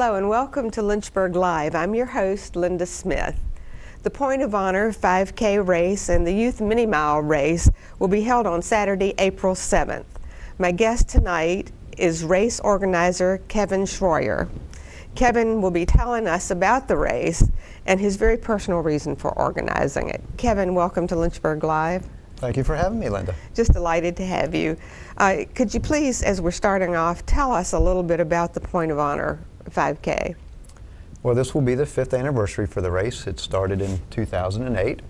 Hello and welcome to Lynchburg Live. I'm your host, Linda Smith. The Point of Honor 5K race and the Youth Mini Mile race will be held on Saturday, April 7th. My guest tonight is race organizer Kevin Shroyer. Kevin will be telling us about the race and his very personal reason for organizing it. Kevin, welcome to Lynchburg Live. Thank you for having me, Linda. Just delighted to have you. Could you please, as we're starting off, tell us a little bit about the Point of Honor 5K? Well, this will be the 5th anniversary for the race. It started in 2008.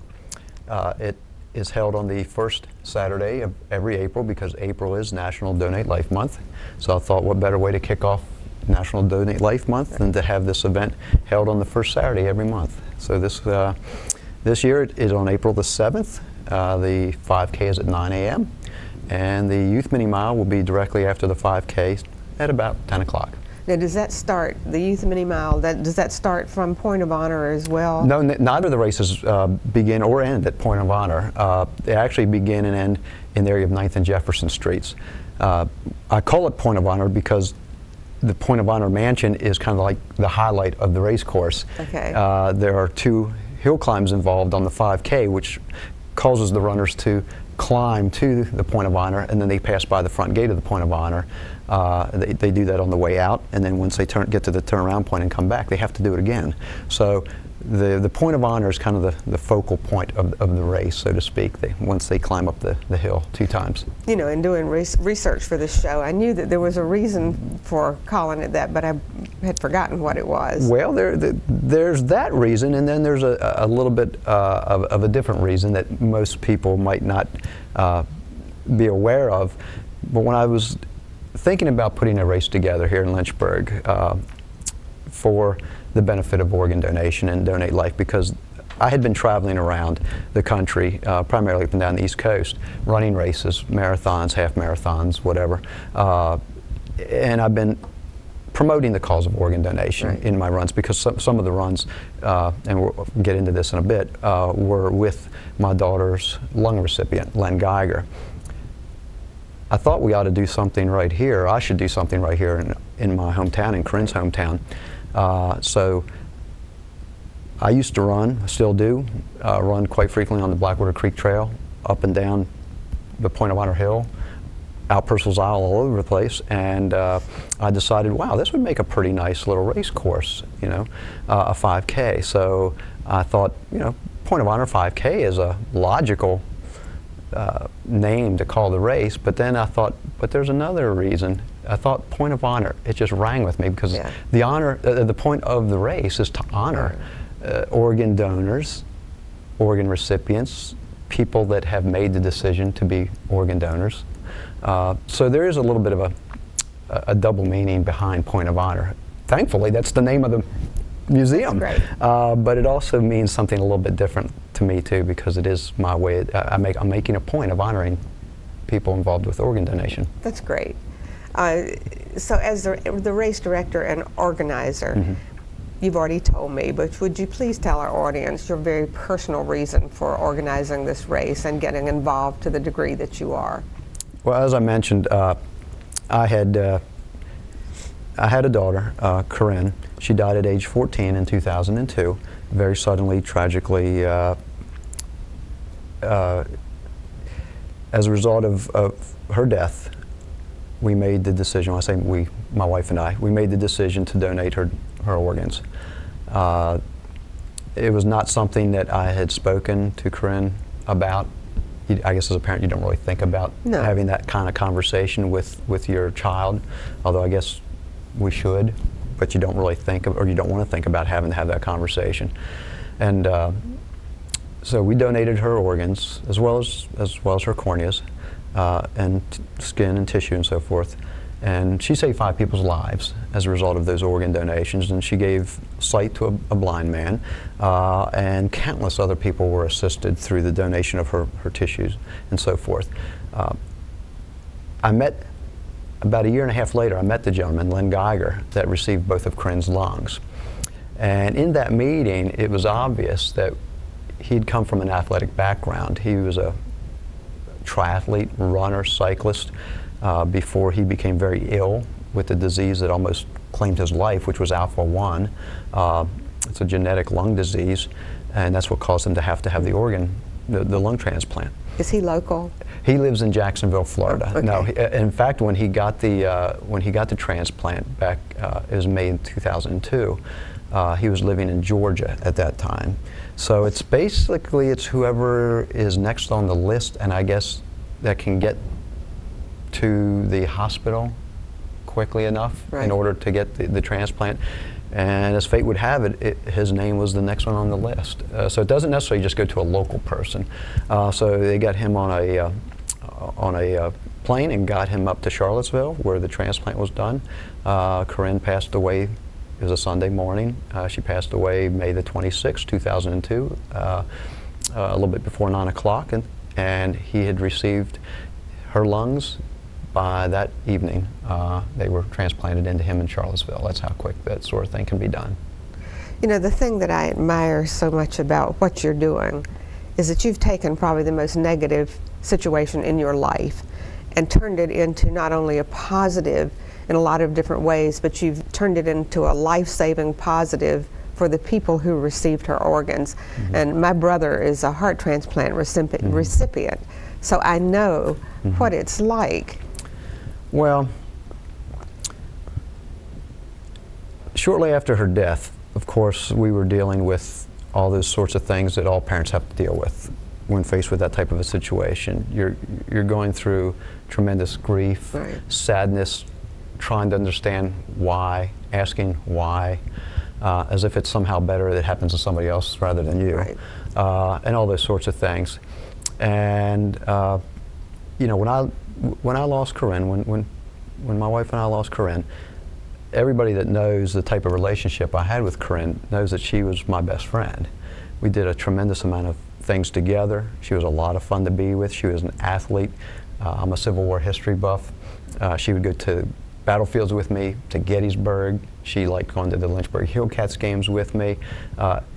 It is held on the first Saturday of every April because April is National Donate Life Month. So I thought what better way to kick off National Donate Life Month than to have this event held on the first Saturday every month. So this year it is on April the 7th. The 5K is at 9 a.m. and the Youth Mini Mile will be directly after the 5K at about 10 o'clock. Now, does that start, the Youth Mini Mile, does that start from Point of Honor as well? No, neither of the races begin or end at Point of Honor. They actually begin and end in the area of 9th and Jefferson Streets. I call it Point of Honor because the Point of Honor mansion is kind of like the highlight of the race course. Okay. There are 2 hill climbs involved on the 5K, which causes the runners to climb to the Point of Honor, and then they pass by the front gate of the Point of Honor. They do that on the way out, and then once they get to the turnaround point and come back, they have to do it again. So the Point of Honor is kind of the focal point of the race, so to speak, once they climb up the hill 2 times. You know, in doing research for this show, I knew that there was a reason for calling it that, but I had forgotten what it was. Well, there's that reason, and then there's a little bit of a different reason that most people might not be aware of. But when I was thinking about putting a race together here in Lynchburg for the benefit of organ donation and Donate Life, because I had been traveling around the country, primarily up and down the East Coast, running races, marathons, half marathons, whatever, and I've been promoting the cause of organ donation in my runs, because some of the runs, and we'll get into this in a bit, were with my daughter's lung recipient, Len Geiger. I thought we ought to do something right here. I should do something right here in my hometown, in Corinne's hometown. So I used to run, I still do, run quite frequently on the Blackwater Creek Trail, up and down the Point of Honor Hill, out Purcell's Isle, all over the place, and I decided, wow, this would make a pretty nice little race course, you know, a 5K. So I thought, you know, Point of Honor 5K is a logical name to call the race, but then I thought, but there's another reason. I thought Point of Honor, it just rang with me, because the honor, the point of the race is to honor organ donors, organ recipients, people that have made the decision to be organ donors. So there is a little bit of a double meaning behind Point of Honor. Thankfully, that's the name of the museum. That's great. But it also means something a little bit different to me too, because it is my way. I'm making a point of honoring people involved with organ donation. That's great. So as the race director and organizer, you've already told me, but would you please tell our audience your very personal reason for organizing this race and getting involved to the degree that you are? Well, as I mentioned, I had a daughter, Corinne. She died at age 14 in 2002, very suddenly, tragically. As a result of her death, we made the decision, when I say we, my wife and I, we made the decision to donate her organs. It was not something that I had spoken to Corinne about. I guess as a parent you don't really think about having that kind of conversation with your child, although I guess we should, but you don't really think of, or you don't want to think about having to have that conversation. And so we donated her organs as well as her corneas and skin and tissue and so forth. And she saved 5 people's lives as a result of those organ donations, and she gave sight to a blind man, and countless other people were assisted through the donation of her tissues and so forth. I met, about 1.5 years later, I met the gentleman, Len Geiger, that received both of Corinne's lungs. And in that meeting, it was obvious that he'd come from an athletic background. He was a triathlete, runner, cyclist, before he became very ill with the disease that almost claimed his life, which was alpha-1. It's a genetic lung disease, and that's what caused him to have the organ, the lung transplant. Is he local? He lives in Jacksonville, Florida. Oh, okay. No, in fact, when he got the transplant back, it was May 2002. He was living in Georgia at that time. So it's basically whoever is next on the list, and I guess that can get to the hospital quickly enough in order to get the transplant. And as fate would have it, his name was the next one on the list. So it doesn't necessarily just go to a local person. So they got him on a plane and got him up to Charlottesville, where the transplant was done. Corinne passed away. It was a Sunday morning. She passed away May the 26th, 2002, a little bit before 9 o'clock, and he had received her lungs. By that evening, they were transplanted into him in Charlottesville. That's how quick that sort of thing can be done. You know, the thing that I admire so much about what you're doing is that you've taken probably the most negative situation in your life and turned it into not only a positive in a lot of different ways, but you've turned it into a life-saving positive for the people who received her organs. Mm-hmm. And my brother is a heart transplant recipient, so I know what it's like. Well, shortly after her death, of course, we were dealing with all those sorts of things that all parents have to deal with when faced with that type of a situation. You're going through tremendous grief, sadness, trying to understand why, asking why, as if it's somehow better that it happens to somebody else rather than you, and all those sorts of things. And you know, when I lost Corinne, when my wife and I lost Corinne, everybody that knows the type of relationship I had with Corinne knows that she was my best friend. We did a tremendous amount of things together. She was a lot of fun to be with. She was an athlete. I'm a Civil War history buff. She would go to battlefields with me, to Gettysburg. She liked going to the Lynchburg Hillcats games with me.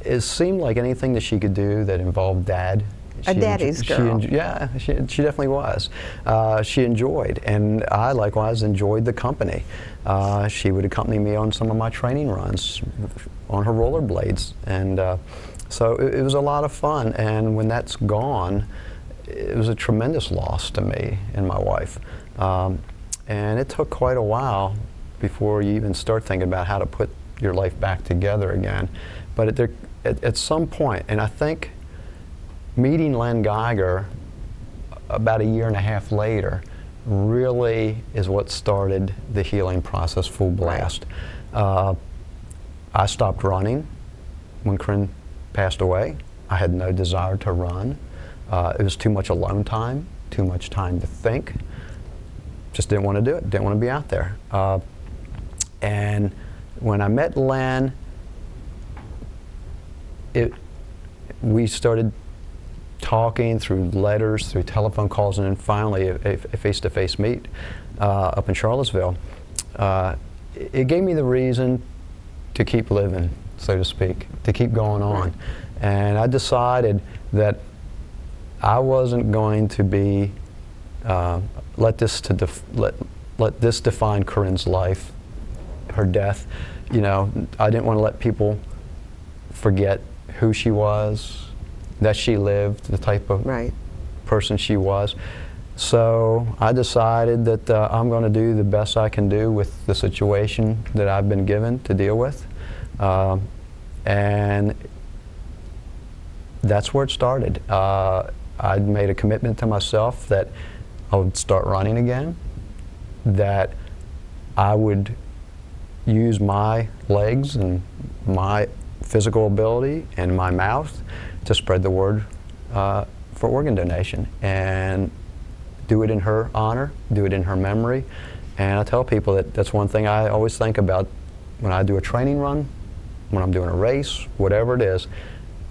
It seemed like anything that she could do that involved Dad. A daddy's girl. Yeah, she definitely was. She enjoyed, and I likewise enjoyed the company. She would accompany me on some of my training runs on her rollerblades, and so it was a lot of fun. And when that's gone, it was a tremendous loss to me and my wife. And it took quite a while before you even start thinking about how to put your life back together again. But at some point, and I think meeting Len Geiger about a year and a half later really is what started the healing process full blast. I stopped running when Corinne passed away. I had no desire to run. It was too much alone time, too much time to think. Just didn't want to do it, didn't want to be out there. And when I met Len, we started talking through letters, through telephone calls, and then finally a face-to-face meet up in Charlottesville. It gave me the reason to keep living, so to speak, to keep going on. And I decided that I wasn't going to be let this define Corinne's life, her death. You know, I didn't want to let people forget who she was, that she lived, the type of person she was. So I decided that I'm going to do the best I can do with the situation that I've been given to deal with. And that's where it started. I'd made a commitment to myself that I would start running again, that I would use my legs and my physical ability and my mouth to spread the word for organ donation, and do it in her honor, do it in her memory. And I tell people that that's one thing I always think about when I do a training run, when I'm doing a race, whatever it is.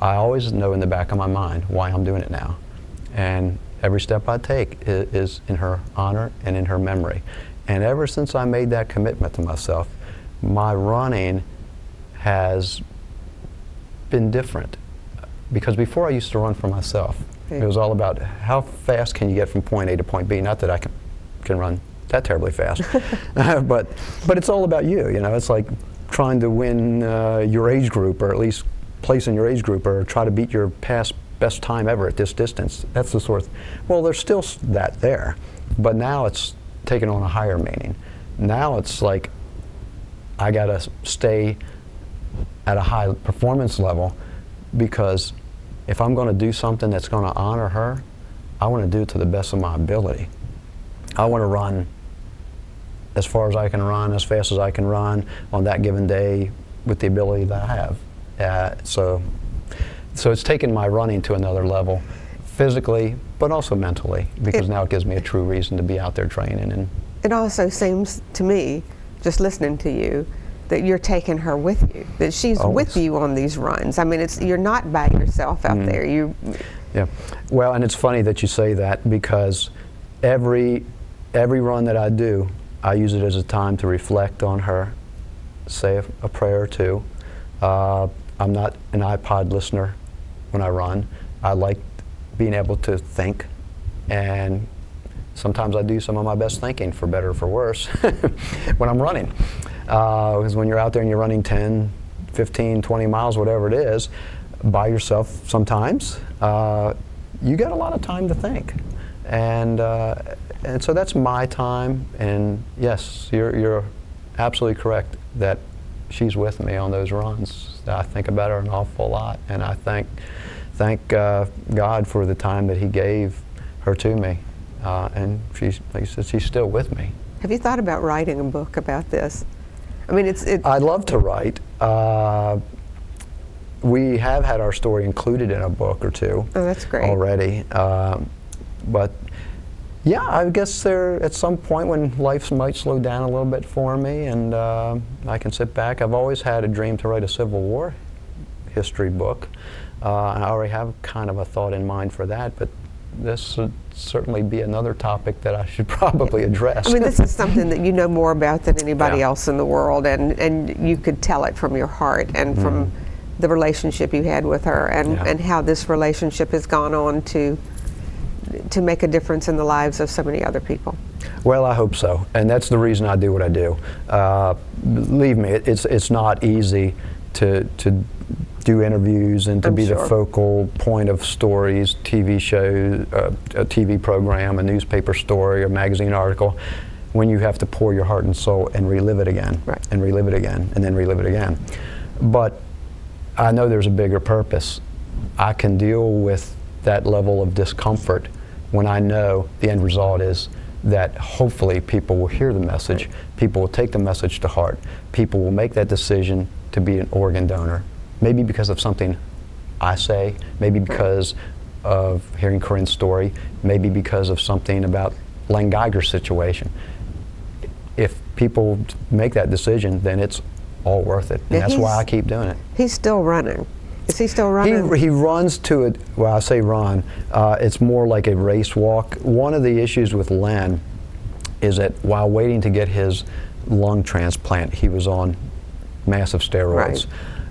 I always know in the back of my mind why I'm doing it now. And every step I take is in her honor and in her memory. And ever since I made that commitment to myself, my running has been different. Because before I used to run for myself. It was all about how fast can you get from point A to point B. Not that I can run that terribly fast. but it's all about you. You know, it's like trying to win your age group, or at least place in your age group, or try to beat your past best time ever at this distance. That's the sort of, well, there's still that there, but now it's taken on a higher meaning. Now it's like I gotta stay at a high performance level, because if I'm going to do something that's going to honor her, I want to do it to the best of my ability. I want to run as far as I can run, as fast as I can run on that given day with the ability that I have. So it's taken my running to another level, physically, but also mentally, because now it gives me a true reason to be out there training. And it also seems to me, just listening to you, that you're taking her with you, that she's with you on these runs. I mean, you're not by yourself out there. Yeah. Well, and it's funny that you say that, because every run that I do, I use it as a time to reflect on her, say a prayer or two. I'm not an iPod listener when I run. I like being able to think, and sometimes I do some of my best thinking, for better or for worse, when I'm running. Because when you're out there and you're running 10, 15, 20 miles, whatever it is, by yourself sometimes, you got a lot of time to think. And so that's my time. And yes, you're absolutely correct that she's with me on those runs. I think about her an awful lot, and I thank God for the time that He gave her to me. And she's, like you said, she's still with me. Have you thought about writing a book about this? I mean, I'd love to write. We have had our story included in a book or two. Oh, that's great. Already. But yeah, I guess at some point when life might slow down a little bit for me, and I can sit back. I've always had a dream to write a Civil War history book. I already have kind of a thought in mind for that, but this would certainly be another topic that I should probably address. I mean, this is something that you know more about than anybody else in the world, and you could tell it from your heart and from the relationship you had with her, and how this relationship has gone on to make a difference in the lives of so many other people. Well, I hope so, and that's the reason I do what I do. Believe me, it's not easy to do interviews and to be the focal point of stories, TV shows, a TV program, a newspaper story, a magazine article, when you have to pour your heart and soul and relive it again, and relive it again, and then relive it again. But I know there's a bigger purpose. I can deal with that level of discomfort when I know the end result is that hopefully people will hear the message, people will take the message to heart, people will make that decision to be an organ donor. Maybe because of something I say, maybe because of hearing Corinne's story, maybe because of something about Len Geiger's situation. If people make that decision, then it's all worth it, and that's why I keep doing it. He's still running. Is he still running? He runs to it. Well, I say run. It's more like a race walk. One of the issues with Len is that while waiting to get his lung transplant, he was on massive steroids.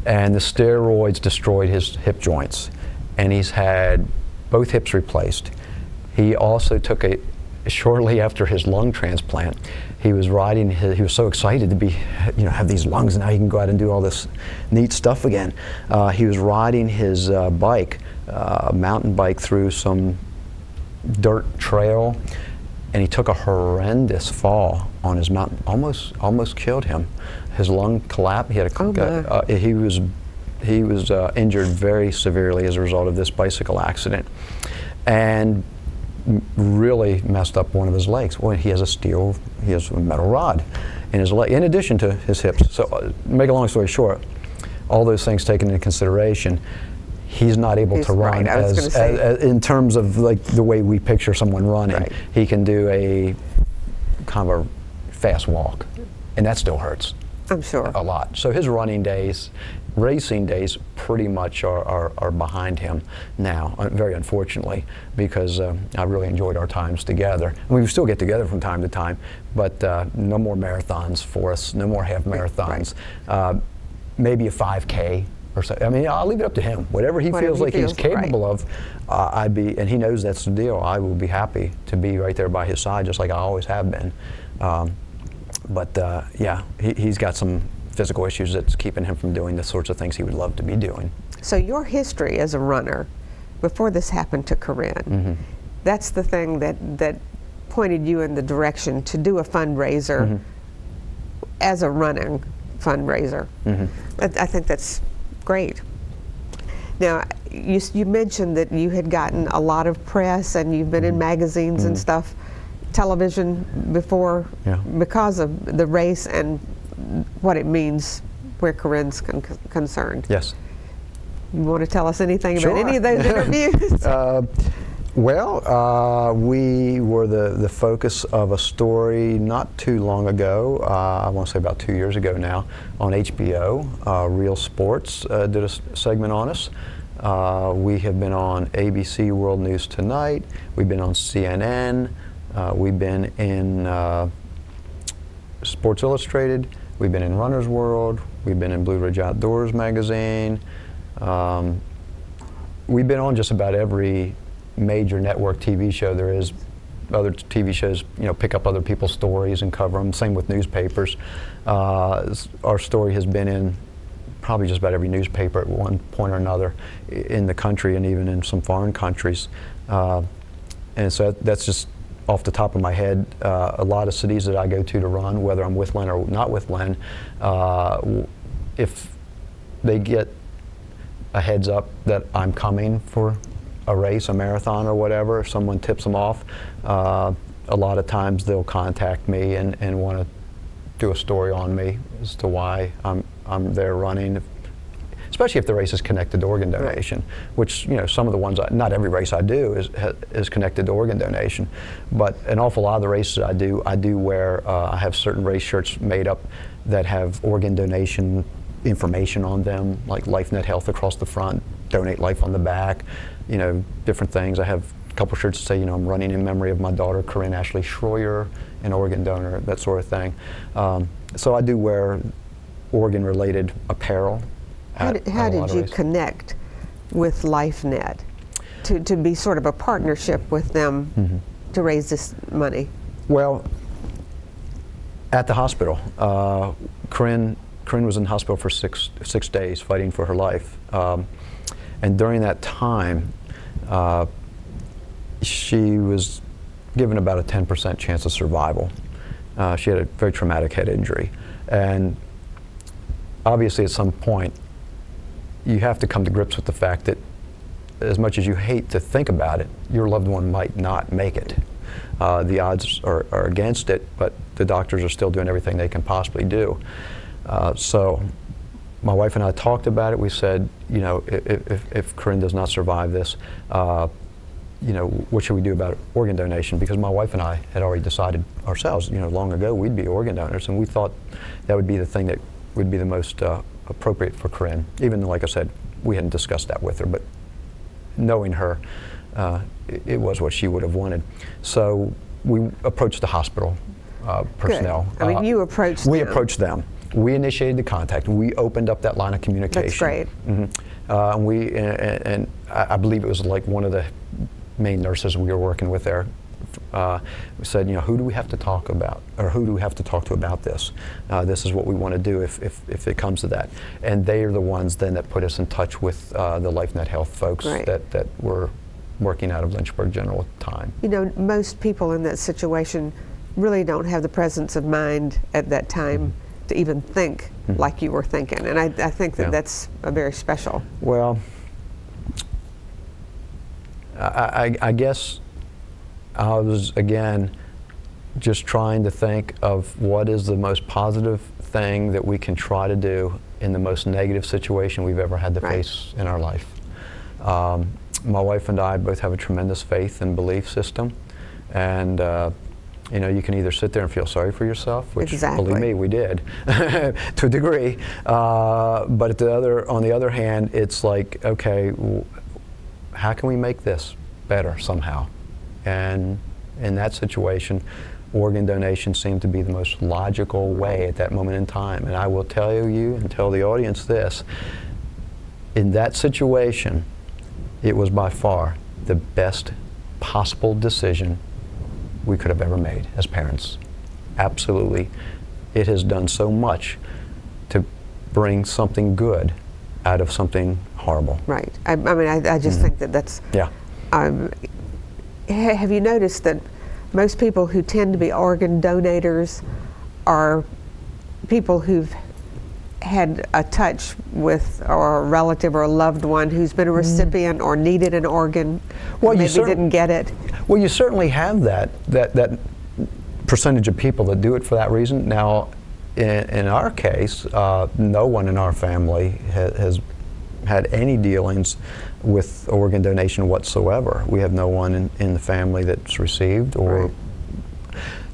And the steroids destroyed his hip joints, and he's had both hips replaced. He also took shortly after his lung transplant, he was so excited to be, have these lungs, and now he can go out and do all this neat stuff again. He was riding his bike, mountain bike, through some dirt trail, and he took a horrendous fall on his mountain, almost killed him. His lung collapsed. He had he was injured very severely as a result of this bicycle accident, and really messed up one of his legs. Well, he has a metal rod in his leg, in addition to his hips. So, make a long story short, all those things taken into consideration, he's not able to run as in terms of like the way we picture someone running. He can do a kind of a fast walk, and that still hurts. I'm sure. A lot. So his running days, racing days, pretty much are behind him now, very unfortunately, because I really enjoyed our times together. And we still get together from time to time, but no more marathons for us, no more half marathons. Maybe a 5K or so. I mean, I'll leave it up to him. Whatever he feels like he's capable of, and he knows that's the deal, I will be happy to be right there by his side, just like I always have been. Yeah, he's got some physical issues that's keeping him from doing the sorts of things he would love to be doing. So your history as a runner, before this happened to Corinne, that's the thing that pointed you in the direction to do a fundraiser as a running fundraiser. I think that's great. Now, you mentioned that you had gotten a lot of press and you've been in magazines and stuff, television before, because of the race and what it means where Corinne's concerned. Yes. You want to tell us anything about any of those interviews? We were the focus of a story not too long ago, I want to say about 2 years ago now, on HBO. Real Sports did a segment on us. We have been on ABC World News Tonight. We've been on CNN. We've been in Sports Illustrated. We've been in Runner's World. We've been in Blue Ridge Outdoors magazine. We've been on just about every major network TV show there is. Other TV shows, pick up other people's stories and cover them. Same with newspapers. Our story has been in probably just about every newspaper at one point or another in the country and even in some foreign countries. And so that's just off the top of my head. A lot of cities that I go to run, whether I'm with Len or not with Len, if they get a heads up that I'm coming for a race, a marathon or whatever, if someone tips them off, a lot of times they'll contact me and want to do a story on me as to why I'm there running, especially if the race is connected to organ donation, which, some of the ones, not every race I do is connected to organ donation, but an awful lot of the races I do wear, I have certain race shirts made up that have organ donation information on them, like LifeNet Health across the front, Donate Life on the back, different things. I have a couple shirts that say, I'm running in memory of my daughter, Corinne Ashley Shroyer, an organ donor, that sort of thing. So I do wear organ-related apparel. How did you connect with LifeNet to be sort of a partnership with them to raise this money? Well, at the hospital, Corinne was in the hospital for six days fighting for her life. And during that time, she was given about a 10% chance of survival. She had a very traumatic head injury. And obviously at some point, you have to come to grips with the fact that as much as you hate to think about it, your loved one might not make it. The odds are against it, but the doctors are still doing everything they can possibly do. So my wife and I talked about it. We said, if Corinne does not survive this, what should we do about organ donation? Because my wife and I had already decided ourselves, long ago, we'd be organ donors, and we thought that would be the thing that would be the most appropriate for Corinne. Even though, like I said, we hadn't discussed that with her, but knowing her, it was what she would have wanted. So we approached the hospital personnel. Good. I mean, you approached them. We approached them. We initiated the contact. We opened up that line of communication. That's great. And I believe it was like one of the main nurses we were working with there. We said, who do we have to talk about, or who do we have to talk to about this? This is what we want to do if it comes to that. And they are the ones then that put us in touch with the LifeNet Health folks that were working out of Lynchburg General at the time. Most people in that situation really don't have the presence of mind at that time to even think like you were thinking, and I think that's a very special. Well, I guess I was, again, just trying to think of what is the most positive thing that we can try to do in the most negative situation we've ever had to face in our life. My wife and I both have a tremendous faith and belief system, and you can either sit there and feel sorry for yourself, which, believe me, we did to a degree. But on the other hand, it's like, okay, how can we make this better somehow? And in that situation, organ donation seemed to be the most logical way at that moment in time. And I will tell you and tell the audience this: in that situation, it was by far the best possible decision we could have ever made as parents. absolutely, it has done so much to bring something good out of something horrible. Right. I mean, I just think that that's. Yeah. Have you noticed that most people who tend to be organ donators are people who've had a touch with or a relative or a loved one who's been a recipient or needed an organ, well, maybe didn't get it? Well, you certainly have that percentage of people that do it for that reason. Now, in our case, no one in our family has had any dealings with organ donation whatsoever. We have no one in the family that's received or. Right.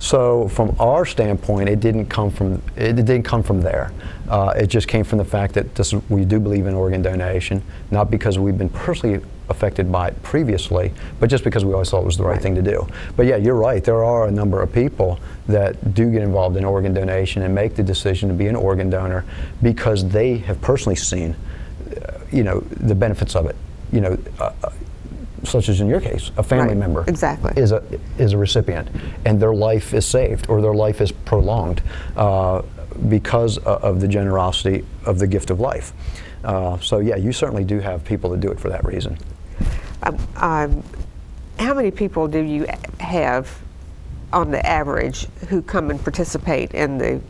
So from our standpoint, it didn't come from there. It just came from the fact that we do believe in organ donation, not because we've been personally affected by it previously, but just because we always thought it was the right thing to do. But yeah, you're right. There are a number of people that do get involved in organ donation and make the decision to be an organ donor because they have personally seen, the benefits of it. Such as in your case, a family member exactly is a recipient, and their life is saved or their life is prolonged because of the generosity of the gift of life. So yeah, you certainly do have people that do it for that reason. How many people do you have on the average who come and participate in the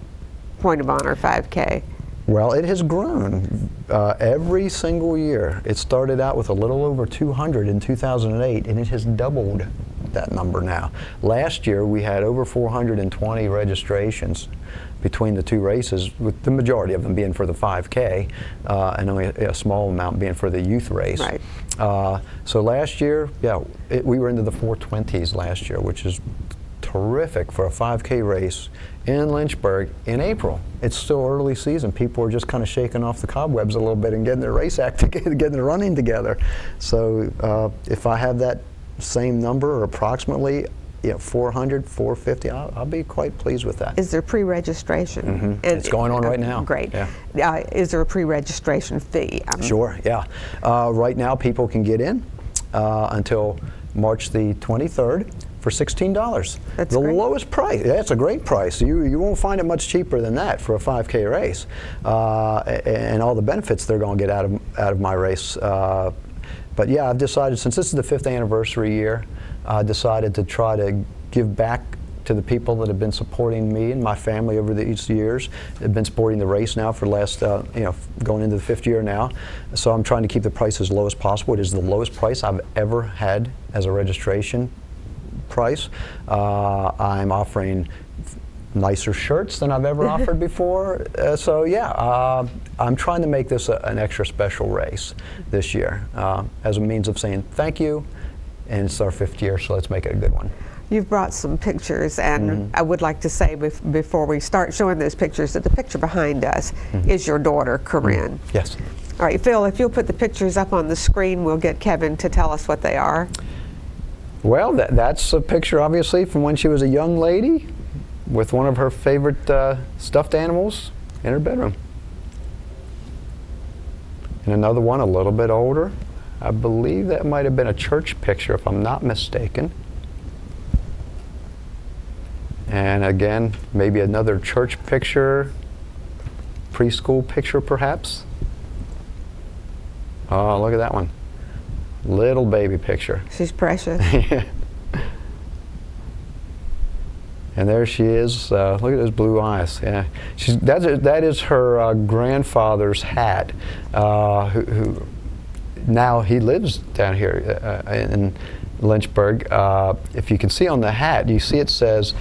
Point of Honor 5K? Well, it has grown every single year. It started out with a little over 200 in 2008, and it has doubled that number now. Last year, we had over 420 registrations between the two races, with the majority of them being for the 5K, and only a small amount being for the youth race. Right. So last year, yeah, we were into the 420s last year, which is terrific for a 5K race in Lynchburg in April. It's still early season. People are just kind of shaking off the cobwebs a little bit and getting their race act together, getting their running together. So if I have that same number or approximately 400, 450, I'll be quite pleased with that. Is there pre-registration? Mm-hmm. It's going on right now. Great. Yeah. Is there a pre-registration fee? Sure, yeah. Right now people can get in until March the 23rd. For $16. That's the great. lowest price. Yeah, it's a great price. You won't find it much cheaper than that for a 5K race, and all the benefits they're going to get out of my race. But yeah, I've decided, since this is the 5th anniversary year, I decided to try to give back to the people that have been supporting me and my family over these years. They've been supporting the race now for the last, going into the 5th year now. So I'm trying to keep the price as low as possible. It is the lowest price I've ever had as a registration price. I'm offering nicer shirts than I've ever offered before. So yeah, I'm trying to make this an extra special race this year as a means of saying thank you, and it's our 5th year, so let's make it a good one. You've brought some pictures, and I would like to say before we start showing those pictures that the picture behind us is your daughter, Corinne. Yes. All right, Phil, if you'll put the pictures up on the screen, we'll get Kevin to tell us what they are. Well, that's a picture, obviously, from when she was a young lady with one of her favorite stuffed animals in her bedroom. And another one a little bit older. I believe that might have been a church picture, if I'm not mistaken. And again, maybe another church picture, preschool picture perhaps. Oh, look at that one. Little baby picture. She's precious. And there she is. Look at those blue eyes. Yeah, that is her grandfather's hat. Who now he lives down here in Lynchburg. If you can see on the hat, you see it says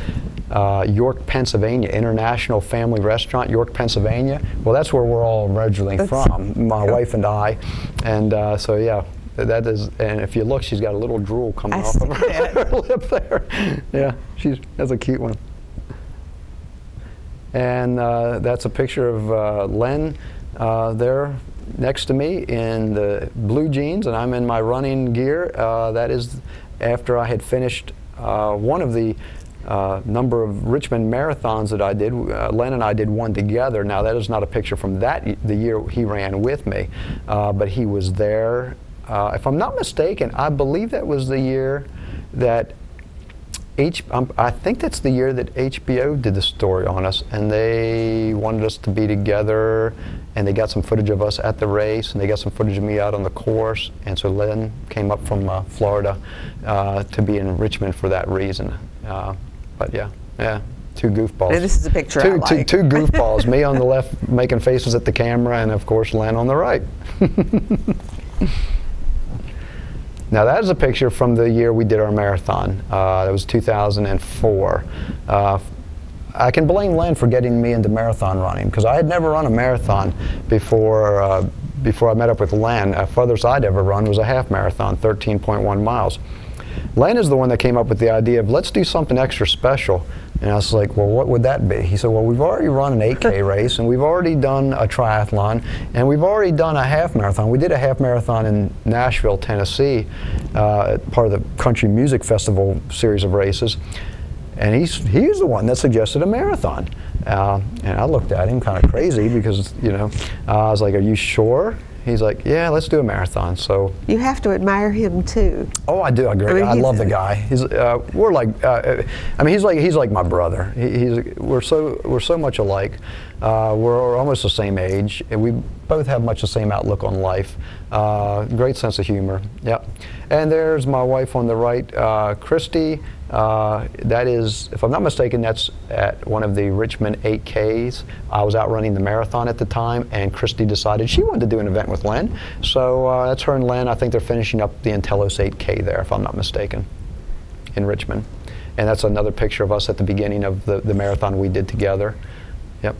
York, Pennsylvania, International Family Restaurant, York, Pennsylvania. Well, that's where we're all originally from, my wife and I. And so yeah. That is, and if you look, she's got a little drool coming off of her lip there. Yeah, that's a cute one. And that's a picture of Len there next to me in the blue jeans, and I'm in my running gear. That is after I had finished one of the number of Richmond marathons that I did. Len and I did one together. Now, that is not a picture from the year he ran with me, but he was there. If I'm not mistaken, I believe that was the year that I think that's the year that HBO did the story on us, and they wanted us to be together, and they got some footage of us at the race, and they got some footage of me out on the course, and so Lynn came up from Florida to be in Richmond for that reason. But yeah, two goofballs. And this is a picture I like. Two goofballs, me on the left making faces at the camera, and of course Lynn on the right. Now that is a picture from the year we did our marathon. That was 2004. I can blame Lynn for getting me into marathon running, because I had never run a marathon before I met up with Lynn. Furthest I'd ever run was a half marathon, 13.1 miles. Lynn is the one that came up with the idea of, let's do something extra special. And I was like, well, what would that be? He said, well, we've already run an 8K race, and we've already done a triathlon, and we've already done a half marathon. We did a half marathon in Nashville, Tennessee, part of the Country Music Festival series of races. And he's the one that suggested a marathon. And I looked at him kind of crazy because, I was like, are you sure? He's like, yeah, let's do a marathon. So you have to admire him too. Oh, I do. I love the guy. He's we're like, he's like my brother. We're so much alike. We're almost the same age, and we both have much the same outlook on life. Great sense of humor. Yeah. And there's my wife on the right, Christy. That is, if I'm not mistaken, that's at one of the Richmond 8Ks. I was out running the marathon at the time, and Christy decided she wanted to do an event with Lynn. So that's her and Lynn. I think they're finishing up the Untitled 8K there, if I'm not mistaken, in Richmond. And that's another picture of us at the beginning of the marathon we did together. Yep.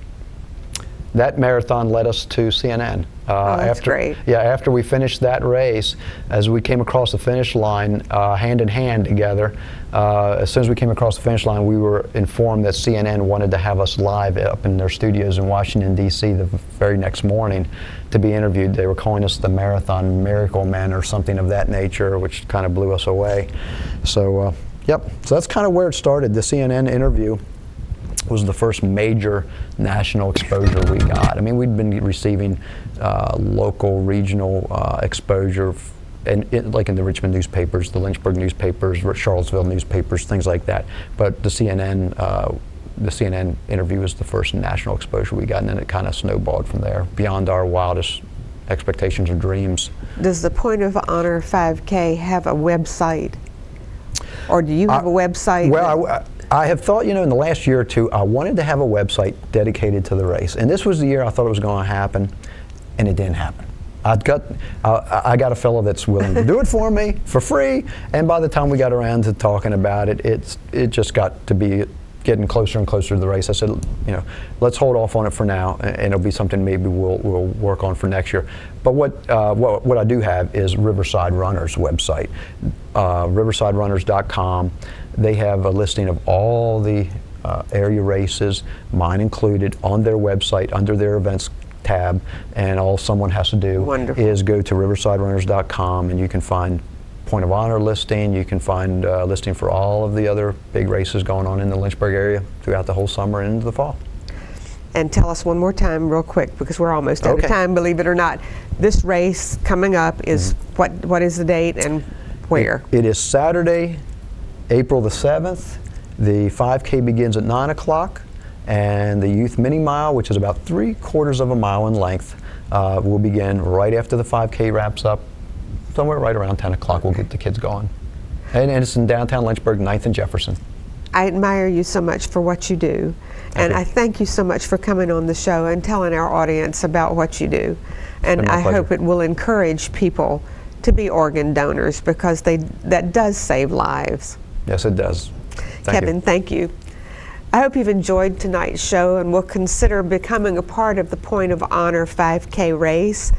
That marathon led us to CNN. That's great. Yeah, after we finished that race, as we came across the finish line, hand in hand together, as soon as we came across the finish line, we were informed that CNN wanted to have us live up in their studios in Washington, D.C. the very next morning to be interviewed. They were calling us the Marathon Miracle Men or something of that nature, which kind of blew us away. So, yep, so that's kind of where it started. The CNN interview was the first major national exposure we got. I mean, we'd been receiving local, regional exposure, like in the Richmond newspapers, the Lynchburg newspapers, Charlottesville newspapers, things like that. But the CNN interview was the first national exposure we got, and then it kind of snowballed from there, beyond our wildest expectations or dreams. Does the Point of Honor 5K have a website? Or do you have a website? Well, I have thought, in the last year or two, I wanted to have a website dedicated to the race. And this was the year I thought it was going to happen, and it didn't happen. I got a fellow that's willing to do it for me for free, and by the time we got around to talking about it, it just got to be getting closer and closer to the race. I said, let's hold off on it for now, and it'll be something maybe we'll work on for next year. But what I do have is Riverside Runners website, riversiderunners.com. They have a listing of all the area races, mine included, on their website under their events tab, and all someone has to do is go to riversiderunners.com, and you can find Point of Honor listing, you can find listing for all of the other big races going on in the Lynchburg area throughout the whole summer and into the fall. And tell us one more time real quick, because we're almost out of time, believe it or not. This race coming up is, what is the date and where? It is Saturday, April the 7th. The 5K begins at 9 o'clock, and the Youth Mini Mile, which is about 3/4 of a mile in length, will begin right after the 5K wraps up. Somewhere right around 10 o'clock, we'll get the kids going. And it's in downtown Lynchburg, 9th and Jefferson. I admire you so much for what you do. And I thank you so much for coming on the show and telling our audience about what you do. And I hope it will encourage people to be organ donors, because that does save lives. Yes, it does. Kevin, thank you. I hope you've enjoyed tonight's show and will consider becoming a part of the Point of Honor 5K race.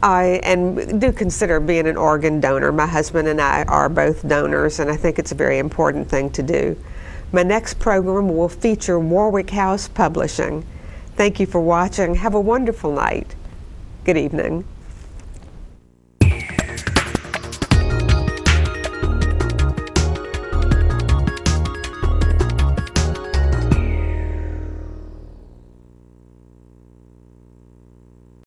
And do consider being an organ donor. My husband and I are both donors, and I think it's a very important thing to do. My next program will feature Warwick House Publishing. Thank you for watching. Have a wonderful night. Good evening.